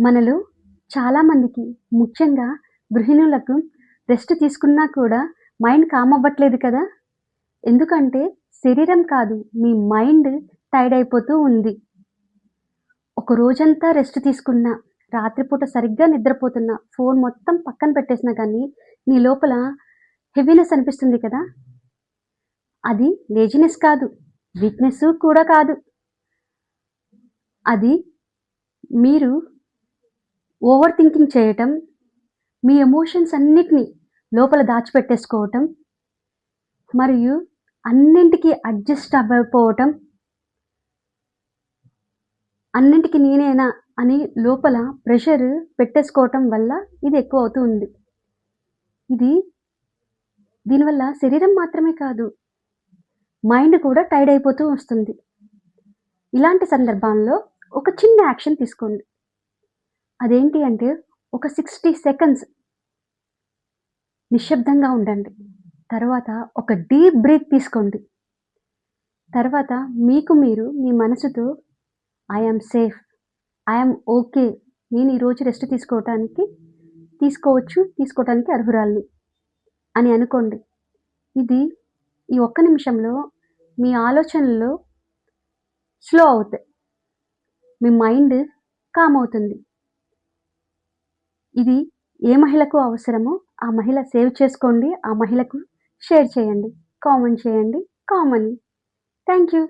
మనలో చాలామందికి ముఖ్యంగా గృహిణులకు రెస్ట్ తీసుకున్నా కూడా మైండ్ కామ్ అవ్వట్లేదు కదా! ఎందుకంటే శరీరం కాదు మీ మైండ్ టైర్డ్ అయిపోతూ ఉంది. ఒక రోజంతా రెస్ట్ తీసుకున్నా, రాత్రిపూట సరిగ్గా నిద్రపోతున్నా, ఫోను మొత్తం పక్కన పెట్టేసినా కానీ నీ లోపల హెవీనెస్ అనిపిస్తుంది కదా! అది లేజినెస్ కాదు. వీక్‌నెస్ కూడా కాదు. అది మీరు ఓవర్ థింకింగ్ చేయటం, మీ ఎమోషన్స్ అన్నిటిని లోపల దాచిపెట్టేసుకోవటం, మరియు అన్నింటికి అడ్జస్ట్ అవ్వకపోవటం, అన్నింటికి నేనేనా అని లోపల ప్రెషర్ పెట్టేసుకోవటం వల్ల ఇది ఎక్కువ అవుతూ ఉంది. ఇది దీనివల్ల శరీరం మాత్రమే కాదు, మైండ్ కూడా టైర్డ్ అయిపోతూ వస్తుంది. ఇలాంటి సందర్భాల్లో ఒక చిన్న యాక్షన్ తీసుకోండి. అదేంటి అంటే ఒక 60 సెకండ్స్ నిశ్శబ్దంగా ఉండండి. తర్వాత ఒక డీప్ బ్రీత్ తీసుకోండి. తర్వాత మీకు మీరు మీ మనసుతో I am safe, I am okay. నేను ఈరోజు రెస్ట్ తీసుకోవటానికి అర్హురాలిని అని అనుకోండి. ఇది ఈ ఒక్క నిమిషంలో మీ ఆలోచనలు స్లో అవుతాయి. మీ మైండ్ కామ్ అవుతుంది. ఇది ఏ మహిళకు అవసరమో ఆ మహిళ సేవ్ చేసుకోండి. ఆ మహిళకు షేర్ చేయండి. కామెంట్ చేయండి. కామని. Thank you.